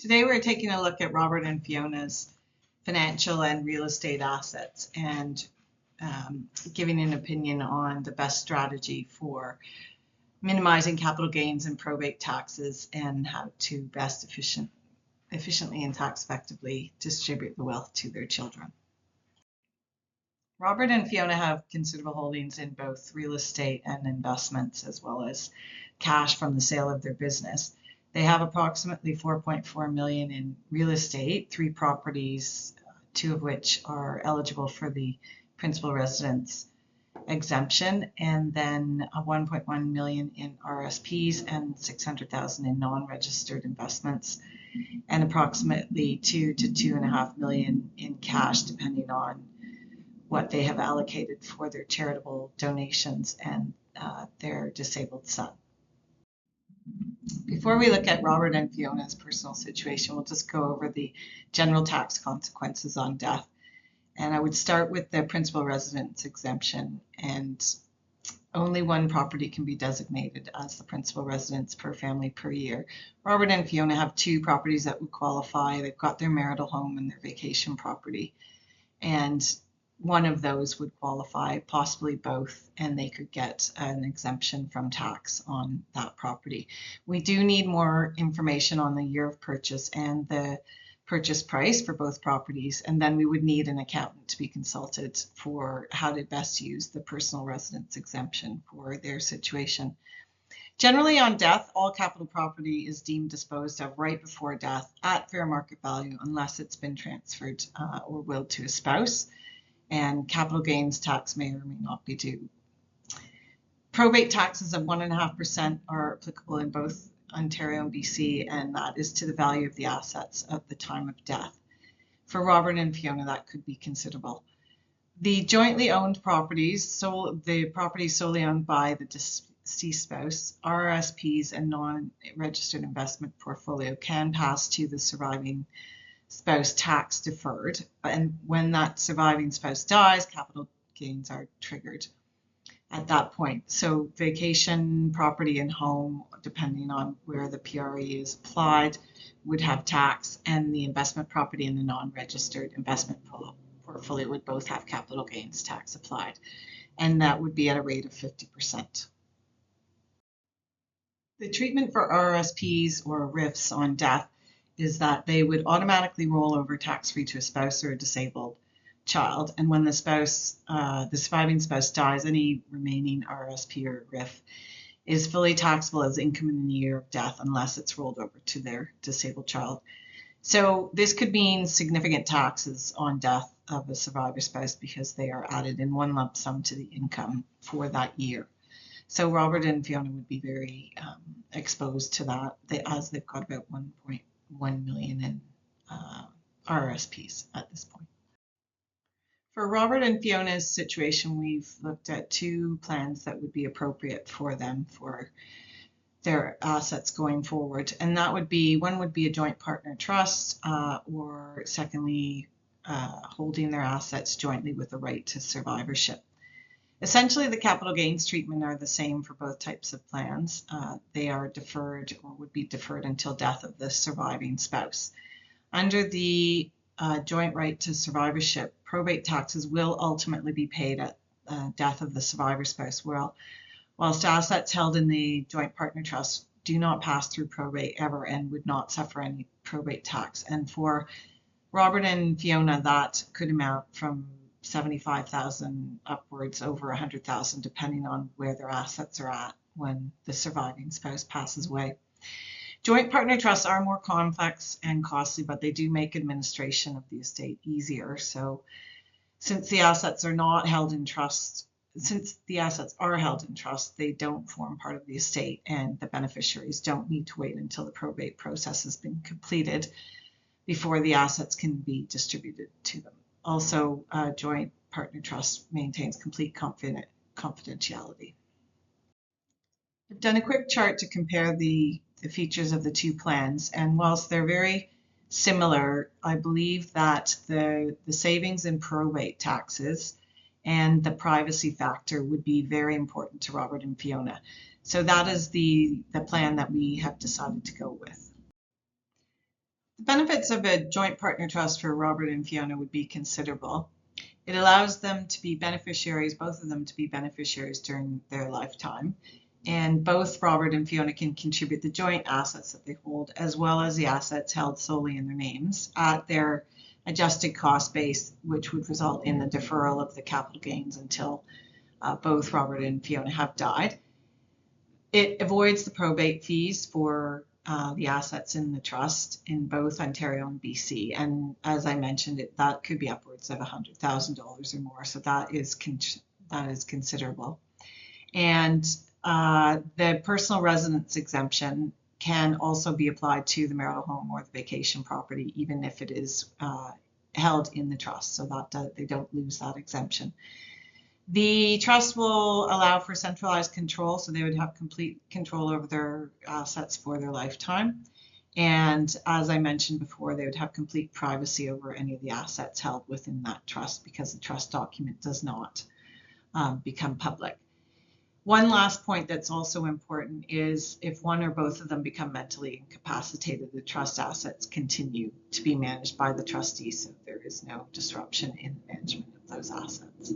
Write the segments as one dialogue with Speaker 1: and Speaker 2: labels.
Speaker 1: Today we're taking a look at Robert and Fiona's financial and real estate assets and giving an opinion on the best strategy for minimizing capital gains and probate taxes and how to best efficiently and tax effectively distribute the wealth to their children. Robert and Fiona have considerable holdings in both real estate and investments, as well as cash from the sale of their business. They have approximately $4.4 million in real estate, 3 properties, 2 of which are eligible for the principal residence exemption, and then $1.1 million in RSPs and $600,000 in non-registered investments, and approximately $2 to $2.5 million in cash, depending on what they have allocated for their charitable donations and their disabled son. Before we look at Robert and Fiona's personal situation, we'll just go over the general tax consequences on death. And I would start with the principal residence exemption, and only 1 property can be designated as the principal residence per family per year. Robert and Fiona have 2 properties that would qualify. They've got their marital home and their vacation property, and one of those would qualify, possibly both, and they could get an exemption from tax on that property. We do need more information on the year of purchase and the purchase price for both properties, and then we would need an accountant to be consulted for how to best use the personal residence exemption for their situation. Generally, on death, all capital property is deemed disposed of right before death at fair market value unless it's been transferred or willed to a spouse, and capital gains tax may or may not be due. Probate taxes of 1.5% are applicable in both Ontario and BC, and that is to the value of the assets at the time of death. For Robert and Fiona, that could be considerable. The jointly owned properties, the properties solely owned by the deceased spouse, RSPs, and non-registered investment portfolio can pass to the surviving spouse tax deferred, and when that surviving spouse dies, capital gains are triggered at that point. So vacation property and home, depending on where the PRE is applied, would have tax, and the investment property and the non-registered investment portfolio would both have capital gains tax applied, and that would be at a rate of 50%. The treatment for RSPs or RIFs on death is that they would automatically roll over tax-free to a spouse or a disabled child, and when the surviving spouse dies, any remaining RSP or RIF is fully taxable as income in the year of death unless it's rolled over to their disabled child. So this could mean significant taxes on death of a survivor spouse because they are added in one lump sum to the income for that year. So Robert and Fiona would be very exposed to that, as they've got about $1.1 million in RSPs at this point. For Robert and Fiona's situation, we've looked at 2 plans that would be appropriate for them for their assets going forward, and that would be, one would be a joint partner trust, or secondly, holding their assets jointly with a right to survivorship. Essentially, the capital gains treatment are the same for both types of plans. They are deferred or would be deferred until death of the surviving spouse. Under the joint right to survivorship, probate taxes will ultimately be paid at death of the survivor spouse, whilst assets held in the joint partner trust do not pass through probate ever and would not suffer any probate tax. And for Robert and Fiona, that could amount from $75,000 upwards over $100,000, depending on where their assets are at when the surviving spouse passes away. Joint partner trusts are more complex and costly, but they do make administration of the estate easier. So since the assets are held in trust, they don't form part of the estate, and the beneficiaries don't need to wait until the probate process has been completed before the assets can be distributed to them. Also, joint partner trust maintains complete confidentiality. I've done a quick chart to compare the features of the 2 plans, and whilst they're very similar, I believe that the savings in probate taxes and the privacy factor would be very important to Robert and Fiona. So that is the plan that we have decided to go with. The benefits of a joint partner trust for Robert and Fiona would be considerable. It allows them to be beneficiaries, both of them to be beneficiaries during their lifetime. And both Robert and Fiona can contribute the joint assets that they hold, as well as the assets held solely in their names at their adjusted cost base, which would result in the deferral of the capital gains until both Robert and Fiona have died. It avoids the probate fees for the assets in the trust in both Ontario and BC. And as I mentioned, that could be upwards of $100,000 or more. So that is considerable. And the personal residence exemption can also be applied to the marital home or the vacation property, even if it is held in the trust, so that they don't lose that exemption. The trust will allow for centralized control, so they would have complete control over their assets for their lifetime. And as I mentioned before, they would have complete privacy over any of the assets held within that trust because the trust document does not become public. One last point that's also important is if one or both of them become mentally incapacitated, the trust assets continue to be managed by the trustee, so there is no disruption in the management of those assets.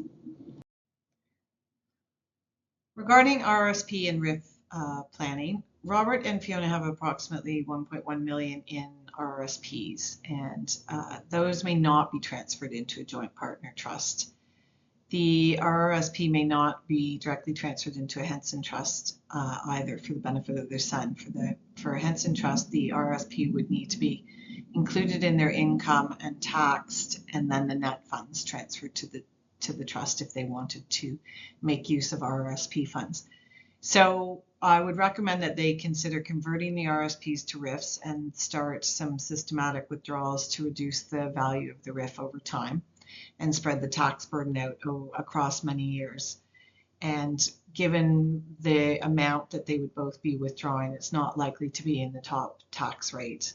Speaker 1: Regarding RSP and RIF planning, Robert and Fiona have approximately 1.1 million in RSPs, and those may not be transferred into a joint partner trust. The RRSP may not be directly transferred into a Henson Trust either for the benefit of their son. For a Henson Trust, the RRSP would need to be included in their income and taxed, and then the net funds transferred to the trust if they wanted to make use of RRSP funds. So I would recommend that they consider converting the RSPs to RIFs and start some systematic withdrawals to reduce the value of the RIF over time and spread the tax burden out across many years. And given the amount that they would both be withdrawing, it's not likely to be in the top tax rate.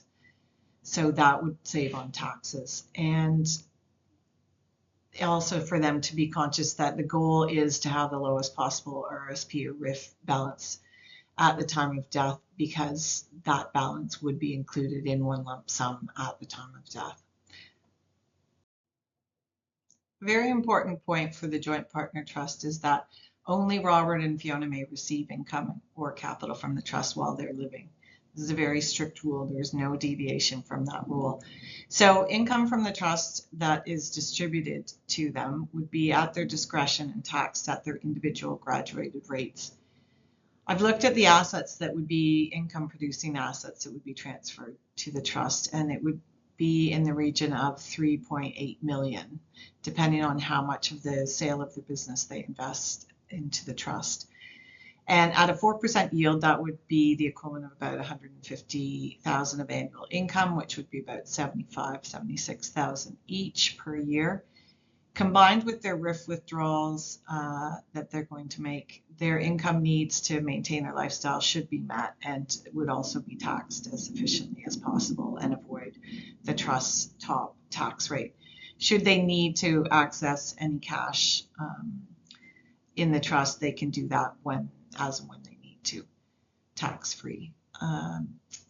Speaker 1: So that would save on taxes. And also for them to be conscious that the goal is to have the lowest possible RSP or RIF balance at the time of death, because that balance would be included in one lump sum at the time of death. A very important point for the joint partner trust is that only Robert and Fiona may receive income or capital from the trust while they're living. This is a very strict rule. There's no deviation from that rule. So income from the trust that is distributed to them would be at their discretion and taxed at their individual graduated rates. I've looked at the assets that would be income producing assets that would be transferred to the trust, and it would be in the region of 3.8 million, depending on how much of the sale of the business they invest into the trust. And at a 4% yield, that would be the equivalent of about 150,000 of annual income, which would be about 76,000 each per year. Combined with their RIF withdrawals that they're going to make, their income needs to maintain their lifestyle should be met and would also be taxed as efficiently as possible and avoid the trust's top tax rate. Should they need to access any cash in the trust, they can do that as and when they need to, tax-free.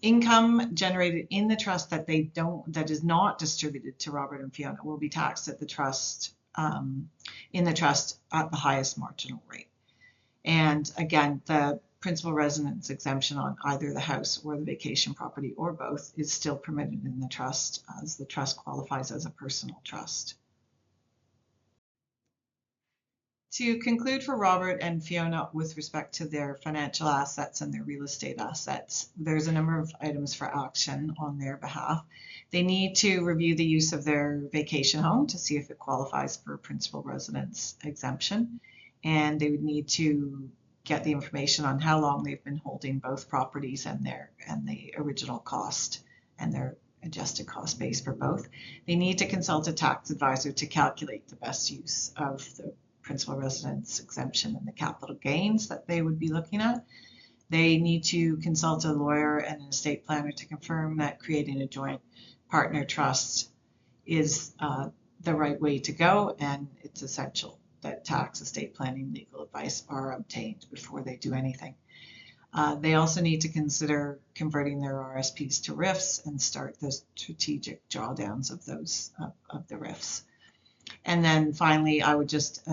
Speaker 1: Income generated in the trust that is not distributed to Robert and Fiona will be taxed at the trust in the trust at the highest marginal rate. And again, the principal residence exemption on either the house or the vacation property or both is still permitted in the trust, as the trust qualifies as a personal trust. To conclude for Robert and Fiona with respect to their financial assets and their real estate assets, there's a number of items for action on their behalf. They need to review the use of their vacation home to see if it qualifies for principal residence exemption. And they would need to get the information on how long they've been holding both properties and the original cost and their adjusted cost base for both. They need to consult a tax advisor to calculate the best use of the principal residence exemption and the capital gains that they would be looking at. They need to consult a lawyer and an estate planner to confirm that creating a joint partner trust is the right way to go, and it's essential that tax, estate planning, legal advice are obtained before they do anything. They also need to consider converting their RSPs to RIFs and start the strategic drawdowns of those of the RIFs. And then finally, I would just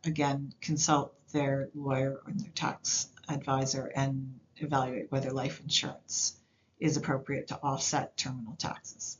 Speaker 1: again consult their lawyer or their tax advisor and evaluate whether life insurance is appropriate to offset terminal taxes.